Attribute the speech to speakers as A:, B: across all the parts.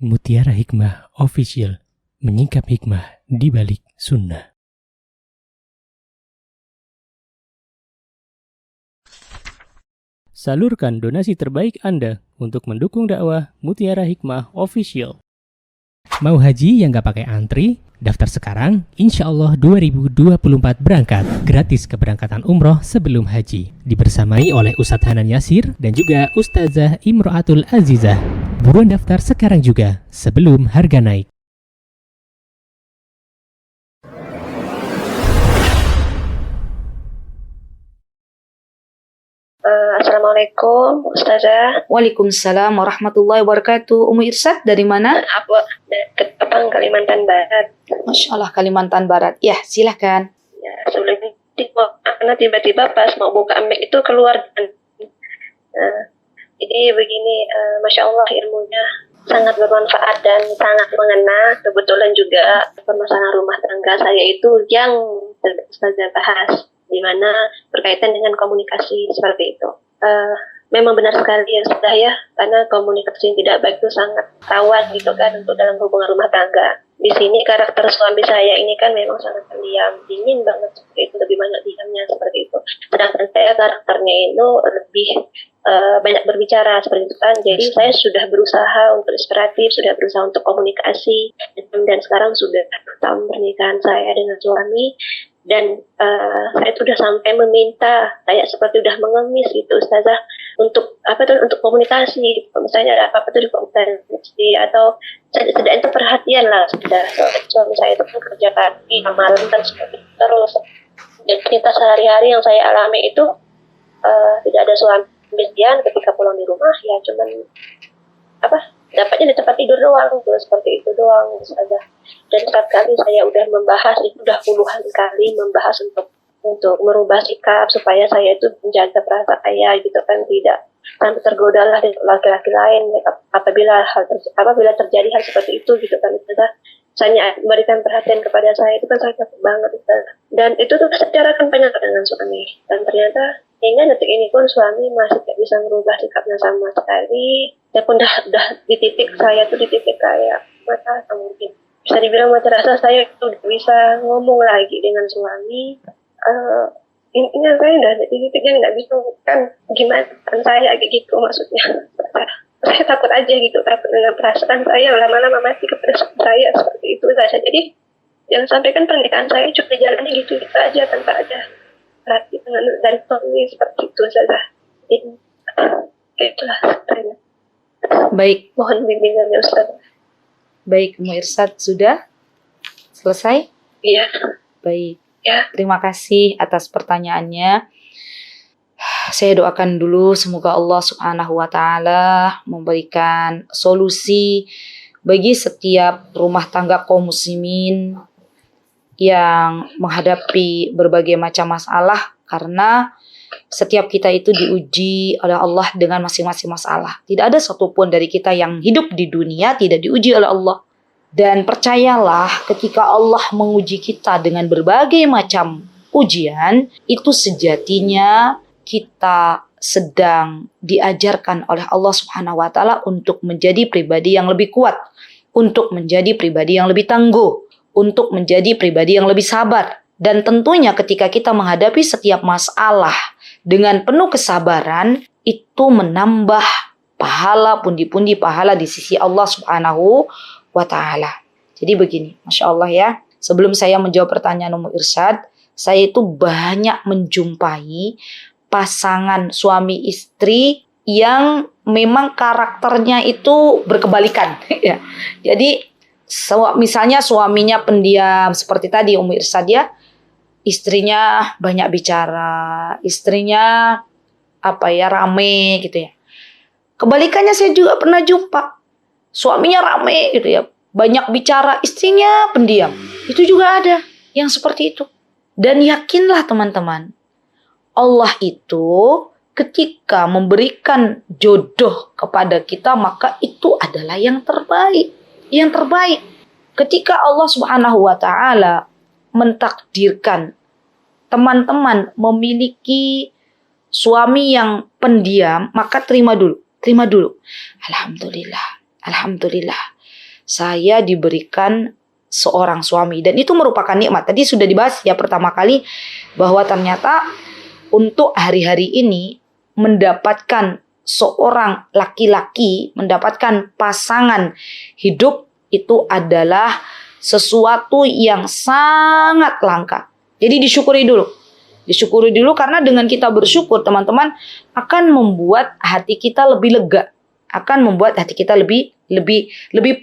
A: Mutiara Hikmah Official, menyingkap hikmah di balik sunnah. Salurkan donasi terbaik Anda untuk mendukung dakwah Mutiara Hikmah Official. Mau haji yang gak pakai antri? Daftar sekarang, insya Allah 2024 berangkat. Gratis keberangkatan umroh sebelum haji. Dibersamai oleh Ustadz Hanan Yasir dan juga Ustazah Imro'atul Azizah. Buruan daftar sekarang juga, sebelum harga naik.
B: Assalamualaikum, Ustazah.
C: Waalaikumsalam warahmatullahi wabarakatuh. Umu Irsad dari mana?
B: Ketapang, Kalimantan Barat.
C: Masya Allah, Kalimantan Barat. Ya, silahkan.
B: Ya, sebelumnya karena tiba-tiba pas mau buka mic itu keluar. Jadi begini, Masya Allah ilmunya sangat bermanfaat dan sangat mengena. Kebetulan juga permasalahan rumah tangga saya itu yang Ustazah bahas, di mana berkaitan dengan komunikasi seperti itu. Memang benar sekali ya sudah ya, karena komunikasi yang tidak baik itu sangat rawan gitu kan untuk dalam hubungan rumah tangga. Di sini karakter suami saya ini kan memang sangat pendiam, dingin banget seperti itu, lebih banyak diamnya seperti itu. Sedangkan saya karakternya itu lebih banyak berbicara seperti itu kan. Jadi saya sudah berusaha untuk inspiratif, sudah berusaha untuk komunikasi, dan sekarang sudah tahun pernikahan saya dengan suami. Dan saya sudah sampai meminta, kayak seperti udah mengemis gitu Ustazah, untuk untuk komunikasi. Misalnya ada apa-apa tuh di komunikasi, atau setidaknya perhatian lah sudah. Suami saya itu kan kerja pagi, malam kan seperti itu terus. Dan cerita sehari-hari yang saya alami itu tidak ada suami ketika pulang di rumah ya cuman dapatnya di tempat tidur doang tuh, seperti itu doang saja. Dan setiap kali saya udah membahas, itu udah puluhan kali membahas untuk merubah sikap supaya saya itu menjaga perasaan saya gitu kan, tidak sampai tergoda lah laki-laki lain apabila terjadi hal seperti itu gitu kan. Saya memberikan perhatian kepada saya itu kan sangat banget dan itu tuh saya bicarakan banyak dengan suami, dan ternyata hingga detik ini pun suami masih tidak bisa merubah sikapnya sama sekali. Saya pun udah di titik kayak mata mungkin bisa dibilang mata rasa saya itu udah bisa ngomong lagi dengan suami. Ini saya udah di titik yang nggak bisa kan gimana kan saya kayak gitu maksudnya. Saya takut aja gitu, takut dengan perasaan saya lama-lama mati kepada saya seperti itu saja. Jadi jangan sampai kan pernikahan saya cuma jalannya gitu aja tanpa ada perhatian dari suami seperti itu saja. Jadi itulah sebenarnya.
C: Baik.
B: Mohon bimbingannya Ustaz.
C: Baik, Umu Irsad sudah selesai?
B: Iya.
C: Baik.
B: Ya.
C: Terima kasih atas pertanyaannya. Saya doakan dulu semoga Allah Subhanahu wa Ta'ala memberikan solusi bagi setiap rumah tangga kaum muslimin yang menghadapi berbagai macam masalah, karena setiap kita itu diuji oleh Allah dengan masing-masing masalah. Tidak ada satupun dari kita yang hidup di dunia tidak diuji oleh Allah. Dan percayalah, ketika Allah menguji kita dengan berbagai macam ujian, itu sejatinya kita sedang diajarkan oleh Allah Subhanahu wa Ta'ala untuk menjadi pribadi yang lebih kuat, untuk menjadi pribadi yang lebih tangguh, untuk menjadi pribadi yang lebih sabar. Dan tentunya ketika kita menghadapi setiap masalah dengan penuh kesabaran, itu menambah pahala, pundi-pundi pahala di sisi Allah Subhanahu wa Ta'ala. Jadi begini, Masya Allah ya, sebelum saya menjawab pertanyaan Umu Irsad, saya itu banyak menjumpai pasangan suami istri yang memang karakternya itu berkebalikan. Ya. Jadi misalnya suaminya pendiam seperti tadi Umu Irsad ya, istrinya banyak bicara, istrinya rame gitu ya. Kebalikannya saya juga pernah jumpa, suaminya rame gitu ya, banyak bicara, istrinya pendiam. Itu juga ada yang seperti itu. Dan yakinlah teman-teman, Allah itu ketika memberikan jodoh kepada kita, maka itu adalah yang terbaik. Yang terbaik. Ketika Allah Subhanahu wa Ta'ala mentakdirkan teman-teman memiliki suami yang pendiam, maka terima dulu. Alhamdulillah. saya diberikan seorang suami. Dan itu merupakan nikmat. Tadi sudah dibahas ya pertama kali bahwa ternyata untuk hari-hari ini mendapatkan seorang laki-laki, mendapatkan pasangan hidup itu adalah sesuatu yang sangat langka. Jadi disyukuri dulu. Disyukuri dulu karena dengan kita bersyukur teman-teman akan membuat hati kita lebih lega. Akan membuat hati kita lebih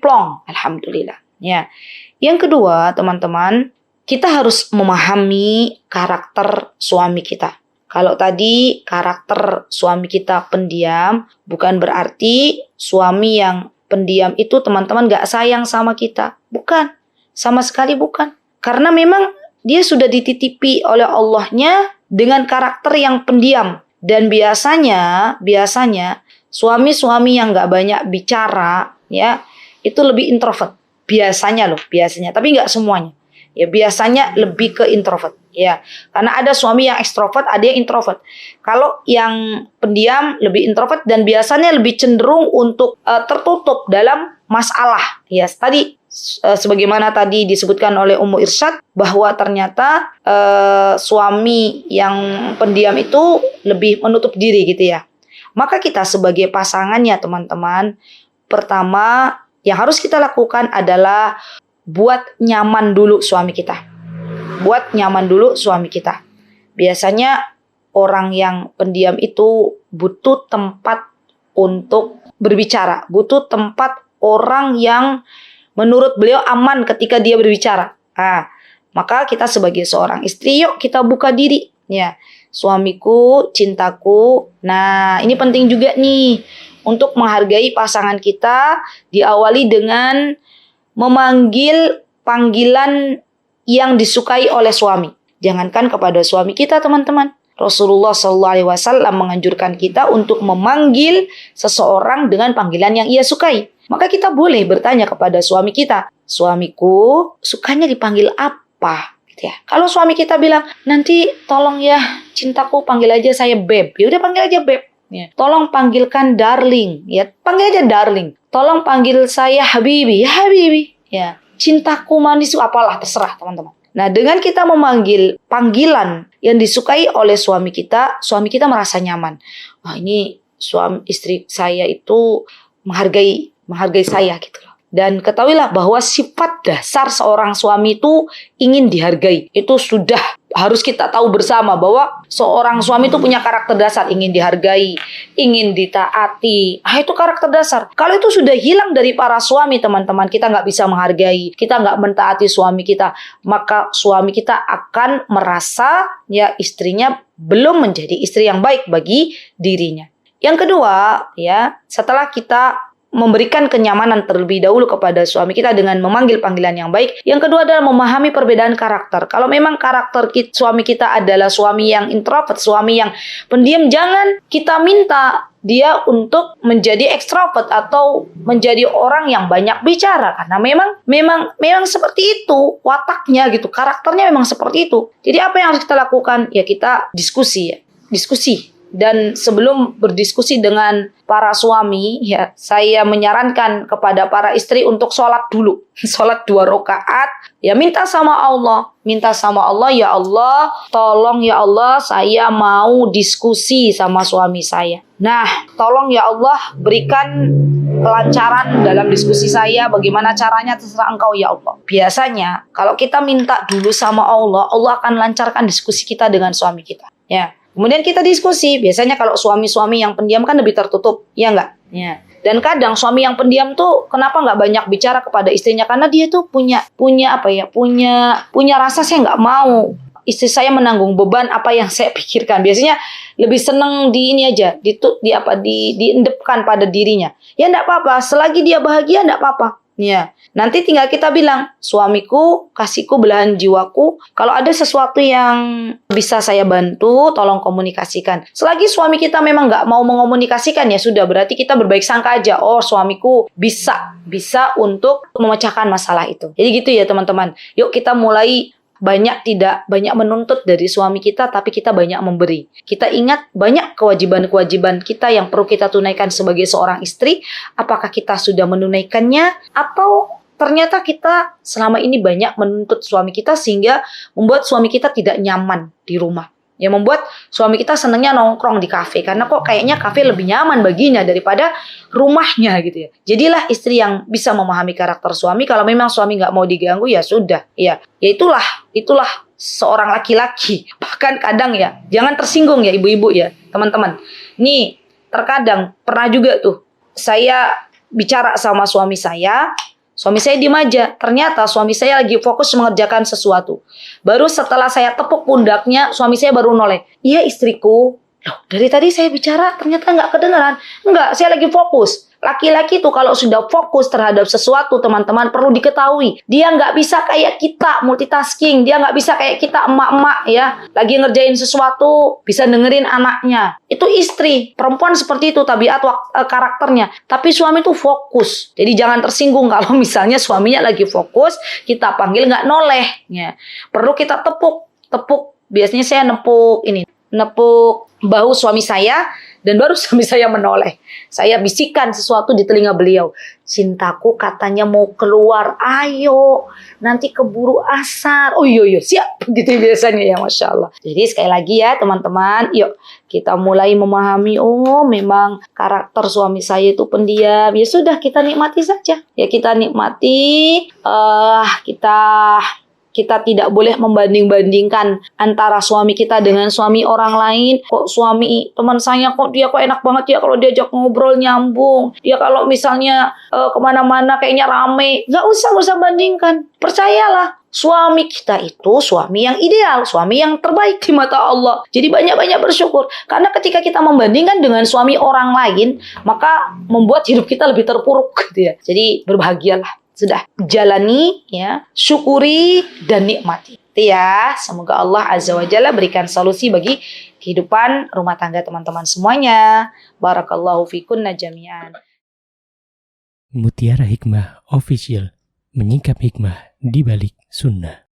C: plong. Alhamdulillah. Ya. Yang kedua teman-teman, kita harus memahami karakter suami kita. Kalau tadi karakter suami kita pendiam, bukan berarti suami yang pendiam itu teman-teman gak sayang sama kita. Bukan. Sama sekali bukan. Karena memang dia sudah dititipi oleh Allahnya dengan karakter yang pendiam. Dan biasanya suami-suami yang gak banyak bicara ya itu lebih introvert. Biasanya. Tapi gak semuanya. Ya biasanya lebih ke introvert. Ya, karena ada suami yang ekstrovert, ada yang introvert. Kalau yang pendiam lebih introvert dan biasanya lebih cenderung untuk tertutup dalam masalah. Ya, tadi sebagaimana tadi disebutkan oleh Ummu Irsyad bahwa ternyata suami yang pendiam itu lebih menutup diri gitu ya. Maka kita sebagai pasangannya teman-teman, pertama yang harus kita lakukan adalah buat nyaman dulu suami kita. Buat nyaman dulu suami kita. Biasanya orang yang pendiam itu butuh tempat untuk berbicara. Butuh tempat orang yang menurut beliau aman ketika dia berbicara. Maka kita sebagai seorang istri, yuk kita buka diri. Ya, suamiku, cintaku. Nah, ini penting juga nih. Untuk menghargai pasangan kita, diawali dengan memanggil panggilan yang disukai oleh suami. Jangankan kepada suami kita teman-teman. Rasulullah SAW menganjurkan kita untuk memanggil seseorang dengan panggilan yang ia sukai. Maka kita boleh bertanya kepada suami kita, suamiku sukanya dipanggil apa? Gitu ya. Kalau suami kita bilang, nanti tolong ya cintaku panggil aja saya beb. Ya udah panggil aja beb. Ya. Tolong panggilkan darling. Ya panggil aja darling. Tolong panggil saya habibi. Ya habibi. Ya. Cintaku manis, apalah terserah teman-teman. Nah dengan kita memanggil panggilan yang disukai oleh suami kita merasa nyaman. Wah ini suami istri saya itu menghargai saya gitu loh. Dan ketahuilah bahwa sifat dasar seorang suami itu ingin dihargai. Itu sudah harus kita tahu bersama bahwa seorang suami itu punya karakter dasar. Ingin dihargai, ingin ditaati. Itu karakter dasar. Kalau itu sudah hilang dari para suami teman-teman, kita nggak bisa menghargai, kita nggak mentaati suami kita, maka suami kita akan merasa ya istrinya belum menjadi istri yang baik bagi dirinya. Yang kedua ya, setelah kita memberikan kenyamanan terlebih dahulu kepada suami kita dengan memanggil panggilan yang baik. Yang kedua adalah memahami perbedaan karakter. Kalau memang karakter suami kita adalah suami yang introvert, suami yang pendiam, jangan kita minta dia untuk menjadi ekstrovert atau menjadi orang yang banyak bicara, karena memang seperti itu wataknya gitu, karakternya memang seperti itu. Jadi apa yang harus kita lakukan? Ya kita diskusi. Dan sebelum berdiskusi dengan para suami, ya saya menyarankan kepada para istri untuk sholat dulu. Sholat 2 rakaat. Ya minta sama Allah, ya Allah, tolong ya Allah, saya mau diskusi sama suami saya. Nah, tolong ya Allah, berikan kelancaran dalam diskusi saya. Bagaimana caranya terserah engkau ya Allah. Biasanya kalau kita minta dulu sama Allah, Allah akan lancarkan diskusi kita dengan suami kita. Ya. Kemudian kita diskusi. Biasanya kalau suami-suami yang pendiam kan lebih tertutup, ya enggak? Ya. Dan kadang suami yang pendiam tuh kenapa nggak banyak bicara kepada istrinya? Karena dia tuh punya rasa, saya nggak mau istri saya menanggung beban apa yang saya pikirkan. Biasanya lebih seneng diendepkan pada dirinya. Ya enggak apa-apa, selagi dia bahagia enggak apa-apa. Ya, nanti tinggal kita bilang, suamiku, kasihku, belahan jiwaku, kalau ada sesuatu yang bisa saya bantu, tolong komunikasikan. Selagi suami kita memang nggak mau mengomunikasikan, ya sudah, berarti kita berbaik sangka aja. Oh, suamiku bisa untuk memecahkan masalah itu. Jadi gitu ya teman-teman. Yuk kita mulai tidak banyak menuntut dari suami kita, tapi kita banyak memberi. Kita ingat banyak kewajiban-kewajiban kita yang perlu kita tunaikan sebagai seorang istri. Apakah kita sudah menunaikannya, atau ternyata kita selama ini banyak menuntut suami kita sehingga membuat suami kita tidak nyaman di rumah. Yang membuat suami kita senangnya nongkrong di kafe, karena kok kayaknya kafe lebih nyaman baginya daripada rumahnya gitu ya. Jadilah istri yang bisa memahami karakter suami. Kalau memang suami nggak mau diganggu, ya sudah, ya itulah seorang laki-laki. Bahkan kadang ya, jangan tersinggung ya ibu-ibu ya, teman-teman. Nih, terkadang pernah juga tuh saya bicara sama suami saya. Suami saya diem aja. Ternyata suami saya lagi fokus mengerjakan sesuatu. Baru setelah saya tepuk pundaknya, suami saya baru noleh. Iya istriku. Loh, dari tadi saya bicara ternyata nggak kedengeran. Enggak, saya lagi fokus. Laki-laki tuh kalau sudah fokus terhadap sesuatu, teman-teman, perlu diketahui. Dia nggak bisa kayak kita multitasking. Dia nggak bisa kayak kita emak-emak ya. Lagi ngerjain sesuatu, bisa dengerin anaknya. Itu istri. Perempuan seperti itu tabiat karakternya. Tapi suami tuh fokus. Jadi jangan tersinggung kalau misalnya suaminya lagi fokus, kita panggil nggak noleh. Ya. Perlu kita tepuk. Biasanya saya nepuk bahu suami saya, dan baru suami saya menoleh. Saya bisikan sesuatu di telinga beliau. Cintaku katanya mau keluar, ayo. Nanti keburu asar. Oh iya, siap. Gitu biasanya ya, Masya Allah. Jadi sekali lagi ya teman-teman, yuk kita mulai memahami, oh memang karakter suami saya itu pendiam. Ya sudah, kita nikmati saja. Ya kita nikmati, kita tidak boleh membanding-bandingkan antara suami kita dengan suami orang lain. Kok suami teman saya kok enak banget ya kalau diajak ngobrol nyambung. Dia kalau misalnya kemana-mana kayaknya rame. Gak usah bandingkan. Percayalah, suami kita itu suami yang ideal, suami yang terbaik di mata Allah. Jadi banyak-banyak bersyukur. Karena ketika kita membandingkan dengan suami orang lain, maka membuat hidup kita lebih terpuruk gitu ya. Jadi berbahagialah. Sudah, jalani ya, syukuri dan nikmati. Itu ya, semoga Allah Azza wa Jalla berikan solusi bagi kehidupan rumah tangga teman-teman semuanya. Barakallahu fikunna jami'an.
A: Mutiara Hikmah Official, menyingkap hikmah di balik sunnah.